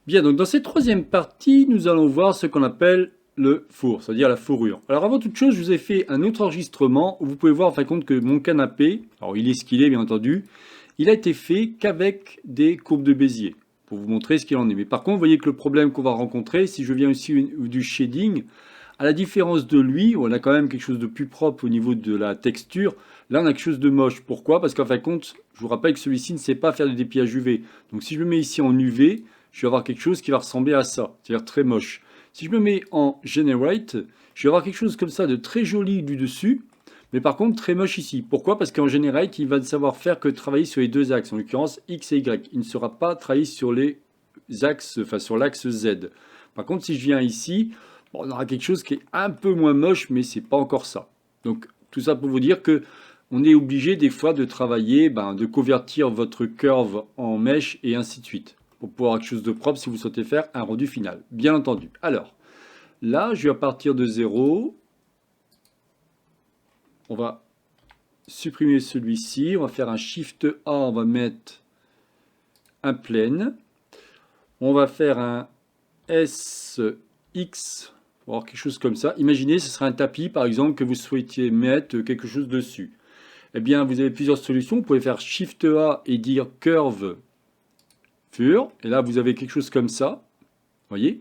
Bien, donc dans cette troisième partie, nous allons voir ce qu'on appelle le four, c'est-à-dire la fourrure. Alors avant toute chose, je vous ai fait un autre enregistrement où vous pouvez voir en fin de compte que mon canapé, alors il est ce qu'il est bien entendu, il a été fait qu'avec des courbes de Bézier, pour vous montrer ce qu'il en est. Mais par contre, vous voyez que le problème qu'on va rencontrer, si je viens ici du shading, à la différence de lui, où on a quand même quelque chose de plus propre au niveau de la texture, là on a quelque chose de moche. Pourquoi? Parce qu'en fin de compte, je vous rappelle que celui-ci ne sait pas faire de dépillage UV. Donc si je le mets ici en UV, je vais avoir quelque chose qui va ressembler à ça, c'est-à-dire très moche. Si je me mets en Generate, je vais avoir quelque chose comme ça de très joli du dessus, mais par contre très moche ici. Pourquoi? Parce qu'en Generate, il va ne savoir faire que travailler sur les deux axes, en l'occurrence X et Y. Il ne sera pas travaillé sur les axes, enfin sur l'axe Z. Par contre, si je viens ici, bon, on aura quelque chose qui est un peu moins moche, mais c'est pas encore ça. Donc tout ça pour vous dire que on est obligé des fois de travailler, de convertir votre curve en mèche et ainsi de suite pour pouvoir avoir quelque chose de propre si vous souhaitez faire un rendu final, bien entendu. Alors, là, je vais partir de zéro. On va supprimer celui-ci. On va faire un Shift A. On va mettre un plane. On va faire un SX. Pour avoir quelque chose comme ça. Imaginez, ce serait un tapis, par exemple, que vous souhaitiez mettre quelque chose dessus. Eh bien, vous avez plusieurs solutions. Vous pouvez faire Shift A et dire Curve Fur. Et là, vous avez quelque chose comme ça. Voyez?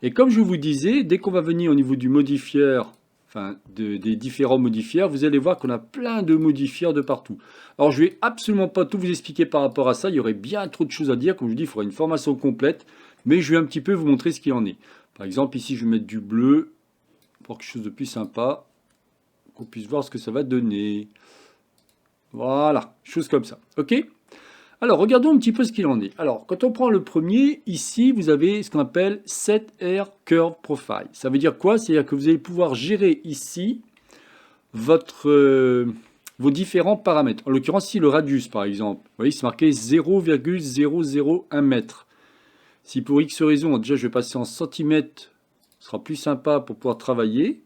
Et comme je vous disais, dès qu'on va venir au niveau du modifieur, enfin des différents modifieurs, vous allez voir qu'on a plein de modifieurs de partout. Alors je vais absolument pas tout vous expliquer par rapport à ça, il y aurait bien trop de choses à dire, comme je vous dis, il faudrait une formation complète, mais je vais un petit peu vous montrer ce qu'il en est. Par exemple, ici je vais mettre du bleu, pour quelque chose de plus sympa, qu'on puisse voir ce que ça va donner. Voilà, chose comme ça. Ok? Alors, regardons un petit peu ce qu'il en est. Alors, quand on prend le premier, ici, vous avez ce qu'on appelle Set Air Curve Profile. Ça veut dire quoi? C'est-à-dire que vous allez pouvoir gérer ici votre, vos différents paramètres. En l'occurrence, ici, le radius, par exemple. Vous voyez, c'est marqué 0,001 mètre. Si pour X raison, déjà, je vais passer en centimètres, ce sera plus sympa pour pouvoir travailler.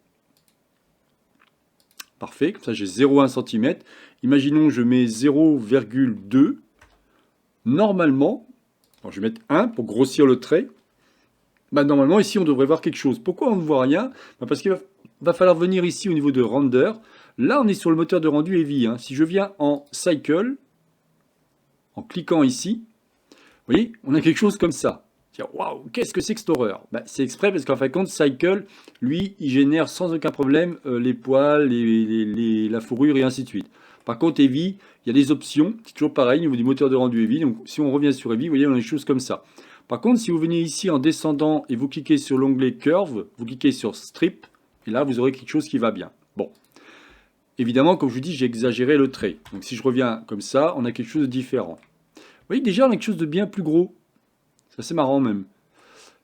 Parfait, comme ça, j'ai 0,1 cm. Imaginons, je mets 0,2. Normalement, alors je vais mettre 1 pour grossir le trait. Normalement, ici, on devrait voir quelque chose. Pourquoi on ne voit rien? Parce qu'il va falloir venir ici au niveau de render. Là, on est sur le moteur de rendu Heavy. Si je viens en Cycle, en cliquant ici, vous voyez, on a quelque chose comme ça. Waouh, qu'est-ce que c'est que cette horreur? C'est exprès parce qu'en fin de compte, Cycle, lui, il génère sans aucun problème les poils, la fourrure et ainsi de suite. Par contre, Heavy, il y a des options, c'est toujours pareil au niveau du moteur de rendu Heavy. Donc, si on revient sur Heavy, vous voyez, on a des choses comme ça. Par contre, si vous venez ici en descendant et vous cliquez sur l'onglet Curve, vous cliquez sur Strip, et là, vous aurez quelque chose qui va bien. Bon, évidemment, comme je vous dis, j'ai exagéré le trait. Donc, si je reviens comme ça, on a quelque chose de différent. Vous voyez, déjà, on a quelque chose de bien plus gros. C'est assez marrant même.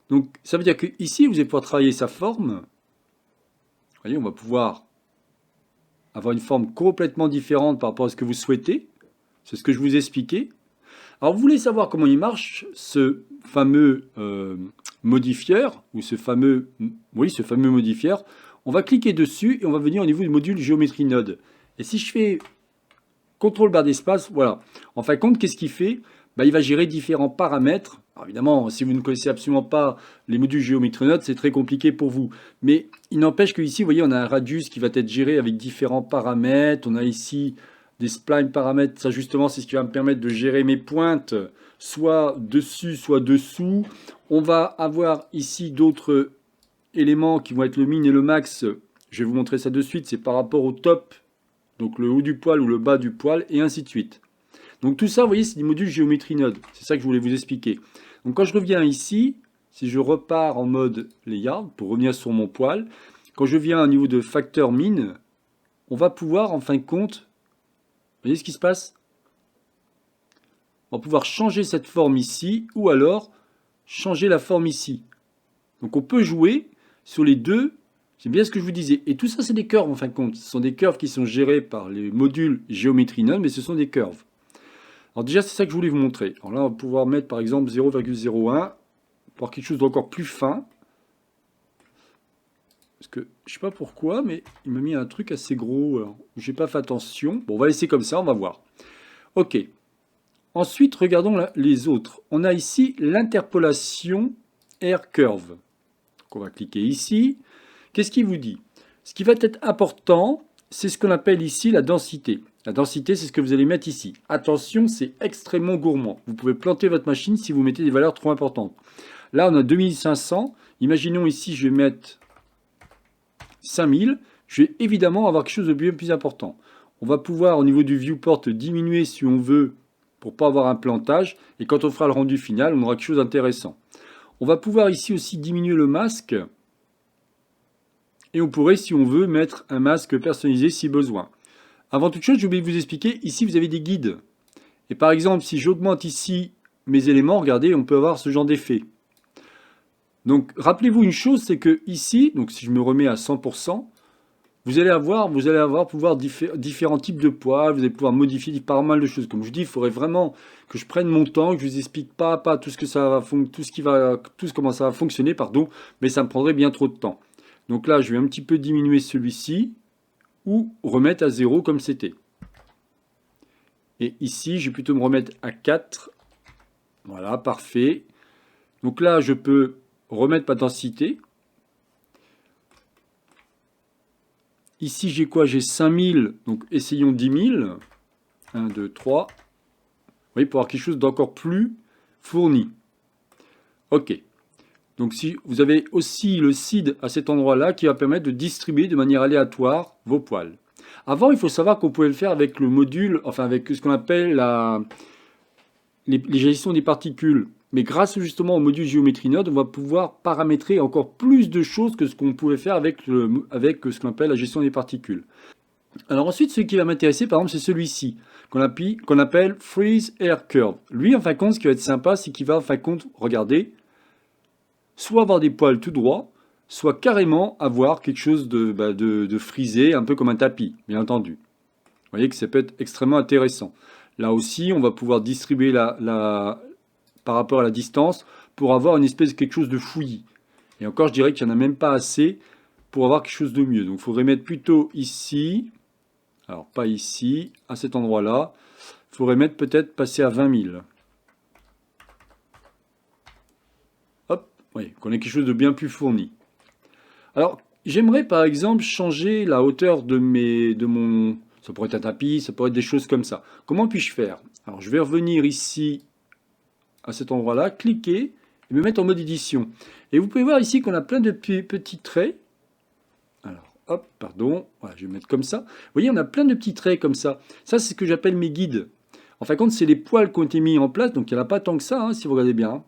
Donc, ça veut dire que ici, vous allez pouvoir travailler sa forme. Vous voyez, on va pouvoir avoir une forme complètement différente par rapport à ce que vous souhaitez. C'est ce que je vous ai expliqué. Alors, vous voulez savoir comment il marche, ce fameux modifieur, ou ce fameux modifieur. On va cliquer dessus et on va venir au niveau du module Geometry Node. Et si je fais CTRL barre d'espace, voilà. En fin de compte, qu'est-ce qu'il fait? Il va gérer différents paramètres. Alors évidemment, si vous ne connaissez absolument pas les modules Geometry Node, c'est très compliqué pour vous. Mais il n'empêche qu'ici, vous voyez, on a un radius qui va être géré avec différents paramètres. On a ici des spline paramètres. Ça, justement, c'est ce qui va me permettre de gérer mes pointes, soit dessus, soit dessous. On va avoir ici d'autres éléments qui vont être le min et le max. Je vais vous montrer ça de suite. C'est par rapport au top, donc le haut du poil ou le bas du poil, et ainsi de suite. Donc tout ça, vous voyez, c'est du module Geometry Node. C'est ça que je voulais vous expliquer. Donc quand je reviens ici, si je repars en mode layout, pour revenir sur mon poil, quand je viens au niveau de facteur min, on va pouvoir, en fin de compte, vous voyez ce qui se passe? On va pouvoir changer cette forme ici, ou alors changer la forme ici. Donc on peut jouer sur les deux. C'est bien ce que je vous disais. Et tout ça, c'est des curves en fin de compte. Ce sont des curves qui sont gérées par les modules Geometry Node, mais ce sont des curves. Alors déjà, c'est ça que je voulais vous montrer. Alors là, on va pouvoir mettre par exemple 0,01 pour avoir quelque chose d'encore plus fin. Parce que je ne sais pas pourquoi, mais il m'a mis un truc assez gros. Je n'ai pas fait attention. Bon, on va laisser comme ça, on va voir. Ok. Ensuite, regardons les autres. On a ici l'interpolation Air Curve. Donc on va cliquer ici. Qu'est-ce qu'il vous dit? Ce qui va être important, c'est ce qu'on appelle ici la densité. La densité, c'est ce que vous allez mettre ici. Attention, c'est extrêmement gourmand. Vous pouvez planter votre machine si vous mettez des valeurs trop importantes. Là, on a 2500. Imaginons ici, je vais mettre 5000. Je vais évidemment avoir quelque chose de bien plus important. On va pouvoir, au niveau du viewport, diminuer si on veut pour pas avoir un plantage. Et quand on fera le rendu final, on aura quelque chose d'intéressant. On va pouvoir ici aussi diminuer le masque. Et on pourrait, si on veut, mettre un masque personnalisé si besoin. Avant toute chose, j'ai oublié de vous expliquer, ici vous avez des guides. Et par exemple, si j'augmente ici mes éléments, regardez, on peut avoir ce genre d'effet. Donc rappelez-vous une chose, c'est que ici, donc si je me remets à 100%, vous allez avoir pouvoir différents types de poils, vous allez pouvoir modifier pas mal de choses. Comme je dis, il faudrait vraiment que je prenne mon temps, que je vous explique pas à pas tout ce que ça va, comment ça va fonctionner, pardon, mais ça me prendrait bien trop de temps. Donc là, je vais un petit peu diminuer celui-ci, ou remettre à 0 comme c'était. Et ici, je vais plutôt me remettre à 4. Voilà, parfait. Donc là, je peux remettre ma densité. Ici, j'ai quoi? J'ai 5000, donc essayons 10 000. 1, 2, 3. Vous voyez, pour avoir quelque chose d'encore plus fourni. OK. Donc si vous avez aussi le seed à cet endroit-là qui va permettre de distribuer de manière aléatoire vos poils. Avant, il faut savoir qu'on pouvait le faire avec le module, enfin avec ce qu'on appelle les gestions des particules. Mais grâce justement au module Geometry Node, on va pouvoir paramétrer encore plus de choses que ce qu'on pouvait faire avec ce qu'on appelle la gestion des particules. Alors ensuite, ce qui va m'intéresser, par exemple, c'est celui-ci, qu'on appelle Freeze Air Curve. Lui, en fin de compte, ce qui va être sympa, c'est qu'il va, en fin de compte, regardez, soit avoir des poils tout droits, soit carrément avoir quelque chose de frisé, un peu comme un tapis, bien entendu. Vous voyez que ça peut être extrêmement intéressant. Là aussi, on va pouvoir distribuer par rapport à la distance pour avoir une espèce de quelque chose de fouillis. Et encore, je dirais qu'il n'y en a même pas assez pour avoir quelque chose de mieux. Donc il faudrait mettre plutôt ici, alors pas ici, à cet endroit-là. Il faudrait mettre peut-être passer à 20 000. Hop, oui, qu'on ait quelque chose de bien plus fourni. Alors, j'aimerais par exemple changer la hauteur de mon... Ça pourrait être un tapis, ça pourrait être des choses comme ça. Comment puis-je faire? Alors, je vais revenir ici, à cet endroit-là, cliquer et me mettre en mode édition. Et vous pouvez voir ici qu'on a plein de petits traits. Alors, hop, pardon, voilà, je vais mettre comme ça. Vous voyez, on a plein de petits traits comme ça. Ça, c'est ce que j'appelle mes guides. En fin de compte, c'est les poils qui ont été mis en place, donc il n'y en a pas tant que ça, hein, si vous regardez bien.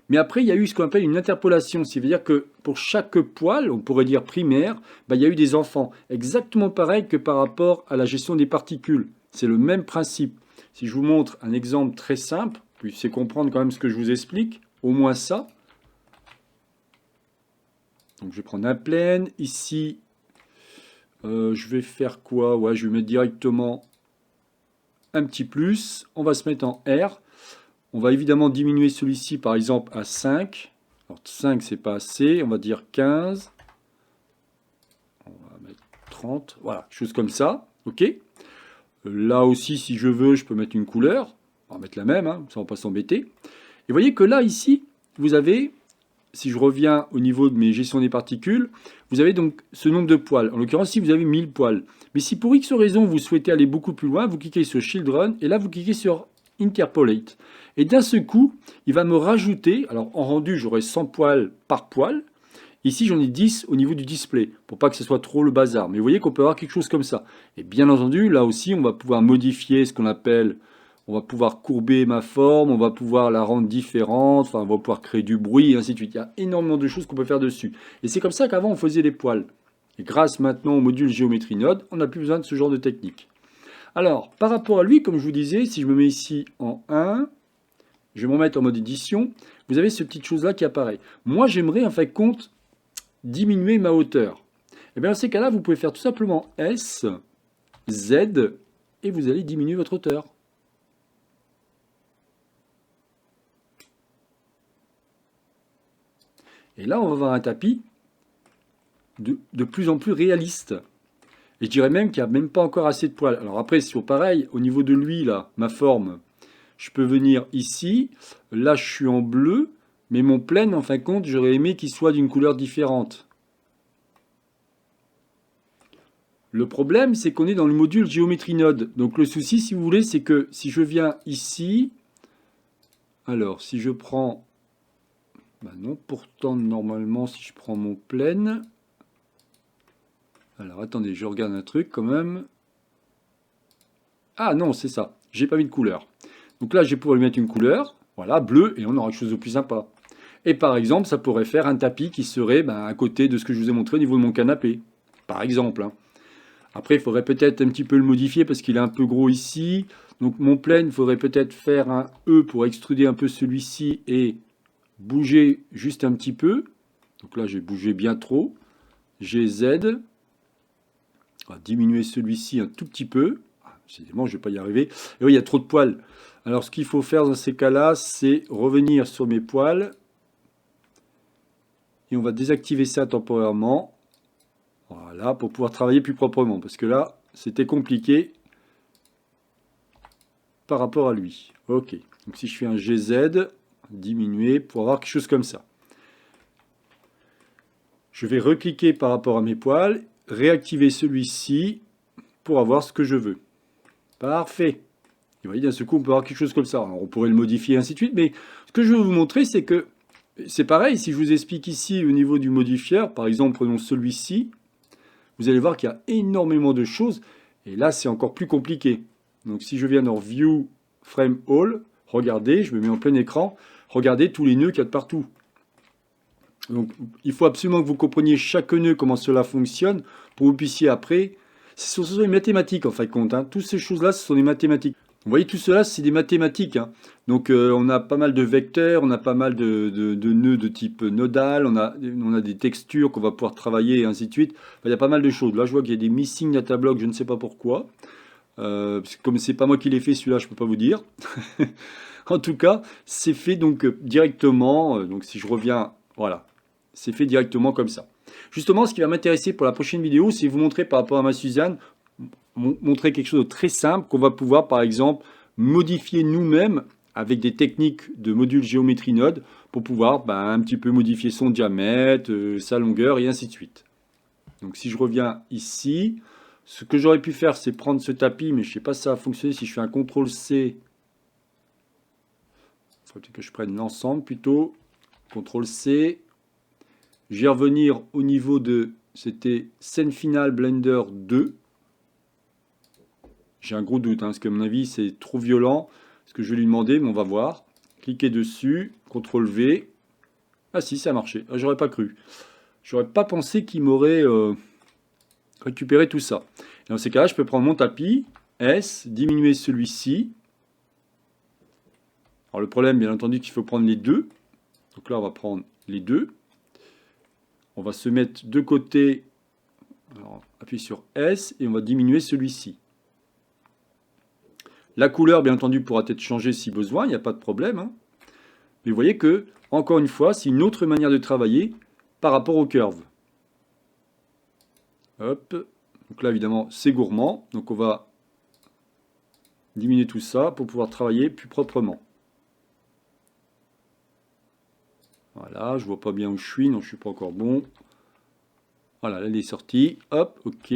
Mais après, il y a eu ce qu'on appelle une interpolation. C'est-à-dire que pour chaque poil, on pourrait dire primaire, il y a eu des enfants. Exactement pareil que par rapport à la gestion des particules. C'est le même principe. Si je vous montre un exemple très simple, vous puissiez comprendre quand même ce que je vous explique, au moins ça. Donc je vais prendre un plane. Ici, je vais faire quoi? Ouais, je vais mettre directement un petit plus. On va se mettre en R. On va évidemment diminuer celui-ci par exemple à 5. Alors 5 c'est pas assez, on va dire 15. On va mettre 30, voilà, chose comme ça, ok. Là aussi si je veux, je peux mettre une couleur. On va mettre la même, hein, ça on va pas s'embêter. Et vous voyez que là ici, vous avez, si je reviens au niveau de mes gestions des particules, vous avez donc ce nombre de poils. En l'occurrence, si vous avez 1000 poils. Mais si pour X raison vous souhaitez aller beaucoup plus loin, vous cliquez sur Children et là vous cliquez sur Interpolate. Et d'un seul coup, il va me rajouter, alors en rendu, j'aurai 100 poils par poil. Ici, j'en ai 10 au niveau du display, pour pas que ce soit trop le bazar. Mais vous voyez qu'on peut avoir quelque chose comme ça. Et bien entendu, là aussi, on va pouvoir modifier ce qu'on appelle, on va pouvoir courber ma forme, on va pouvoir la rendre différente, enfin, on va pouvoir créer du bruit, et ainsi de suite. Il y a énormément de choses qu'on peut faire dessus. Et c'est comme ça qu'avant, on faisait les poils. Et grâce maintenant au module Geometry Node, on n'a plus besoin de ce genre de technique. Alors, par rapport à lui, comme je vous disais, si je me mets ici en 1, je vais m'en mettre en mode édition, vous avez cette petite chose-là qui apparaît. Moi, j'aimerais en fait compte diminuer ma hauteur. Et bien dans ces cas-là, vous pouvez faire tout simplement S, Z, et vous allez diminuer votre hauteur. Et là, on va avoir un tapis de plus en plus réaliste. Et je dirais même qu'il n'y a même pas encore assez de poils. Alors après, sur pareil, au niveau de lui, là, ma forme, je peux venir ici. Là, je suis en bleu, mais mon plane, en fin de compte, j'aurais aimé qu'il soit d'une couleur différente. Le problème, c'est qu'on est dans le module Geometry Node. Donc le souci, si vous voulez, c'est que si je viens ici, alors si je prends, bah non, pourtant normalement si je prends mon plane, alors attendez, je regarde un truc quand même. Ah non, c'est ça, j'ai pas mis de couleur. Donc là, je vais pouvoir lui mettre une couleur, voilà, bleu, et on aura quelque chose de plus sympa. Et par exemple, ça pourrait faire un tapis qui serait à côté de ce que je vous ai montré au niveau de mon canapé, par exemple. Après, il faudrait peut-être un petit peu le modifier parce qu'il est un peu gros ici. Donc mon plane, il faudrait peut-être faire un E pour extruder un peu celui-ci et bouger juste un petit peu. Donc là, j'ai bougé bien trop. GZ. On va diminuer celui-ci un tout petit peu. Décidément, je ne vais pas y arriver. Et oui, il y a trop de poils. Alors, ce qu'il faut faire dans ces cas-là, c'est revenir sur mes poils. Et on va désactiver ça temporairement. Voilà, pour pouvoir travailler plus proprement. Parce que là, c'était compliqué par rapport à lui. Ok. Donc si je fais un GZ, diminuer, pour avoir quelque chose comme ça. Je vais recliquer par rapport à mes poils, réactiver celui-ci pour avoir ce que je veux. Parfait. Et vous voyez, d'un seul coup, on peut avoir quelque chose comme ça. Alors, on pourrait le modifier, ainsi de suite. Mais ce que je veux vous montrer, c'est que c'est pareil. Si je vous explique ici au niveau du modifieur, par exemple, prenons celui-ci, vous allez voir qu'il y a énormément de choses. Et là, c'est encore plus compliqué. Donc, si je viens dans View, Frame All, regardez, je me mets en plein écran, regardez tous les nœuds qu'il y a de partout. Donc, il faut absolument que vous compreniez chaque nœud, comment cela fonctionne, pour que vous puissiez après... Ce sont des mathématiques, en fin de compte. Toutes ces choses-là, ce sont des mathématiques. Vous voyez, tout cela, c'est des mathématiques. Donc, on a pas mal de vecteurs, on a pas mal de nœuds de type nodal, on a des textures qu'on va pouvoir travailler, et ainsi de suite. Enfin, il y a pas mal de choses. Là, je vois qu'il y a des missing data blocks, je ne sais pas pourquoi. Parce que comme c'est pas moi qui l'ai fait, celui-là, je peux pas vous dire. En tout cas, c'est fait donc directement. Donc, si je reviens, voilà, c'est fait directement comme ça. Justement, ce qui va m'intéresser pour la prochaine vidéo, c'est vous montrer par rapport à ma Suzanne, montrer quelque chose de très simple qu'on va pouvoir, par exemple, modifier nous-mêmes avec des techniques de module Geometry Node pour pouvoir un petit peu modifier son diamètre, sa longueur et ainsi de suite. Donc, si je reviens ici, ce que j'aurais pu faire, c'est prendre ce tapis, mais je ne sais pas si ça va fonctionner si je fais un CTRL-C. Il faudrait peut-être que je prenne l'ensemble plutôt. CTRL-C. Je vais revenir au niveau de, c'était scène finale Blender 2. J'ai un gros doute, parce qu'à mon avis, c'est trop violent. Ce que je vais lui demander, mais on va voir. Cliquez dessus, CTRL-V. Ah si, ça a marché. Ah, j'aurais pas cru. J'aurais pas pensé qu'il m'aurait récupéré tout ça. Et dans ces cas-là, je peux prendre mon tapis, S, diminuer celui-ci. Alors le problème, bien entendu, qu'il faut prendre les deux. Donc là, on va prendre les deux. On va se mettre de côté, alors, appuie sur S, et on va diminuer celui-ci. La couleur, bien entendu, pourra être changée si besoin, il n'y a pas de problème. Mais vous voyez que, encore une fois, c'est une autre manière de travailler par rapport au curve. Hop. Donc là, évidemment, c'est gourmand. Donc on va diminuer tout ça pour pouvoir travailler plus proprement. Voilà, je vois pas bien où je suis, non, je suis pas encore bon. Voilà, là, il est sorti. Hop, ok.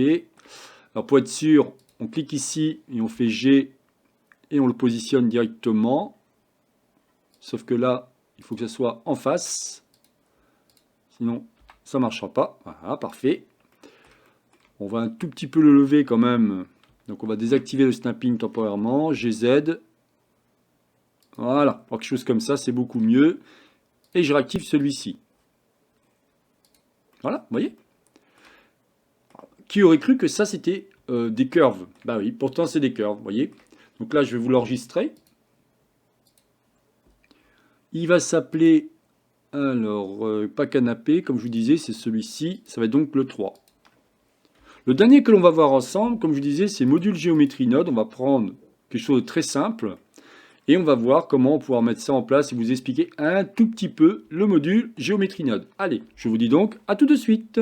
Alors pour être sûr, on clique ici et on fait G et on le positionne directement. Sauf que là, il faut que ça soit en face. Sinon, ça ne marchera pas. Voilà, parfait. On va un tout petit peu le lever quand même. Donc on va désactiver le snapping temporairement. GZ. Voilà, pour quelque chose comme ça, c'est beaucoup mieux. Et je réactive celui-ci. Voilà, vous voyez? Qui aurait cru que ça, c'était des curves? Bah oui, pourtant c'est des curves, vous voyez? Donc là, je vais vous l'enregistrer. Il va s'appeler, alors, pas canapé, comme je vous disais, c'est celui-ci. Ça va être donc le 3. Le dernier que l'on va voir ensemble, comme je vous disais, c'est module Geometry Node. On va prendre quelque chose de très simple. Et on va voir comment on va pouvoir mettre ça en place et vous expliquer un tout petit peu le module Geometry Node. Allez, je vous dis donc à tout de suite.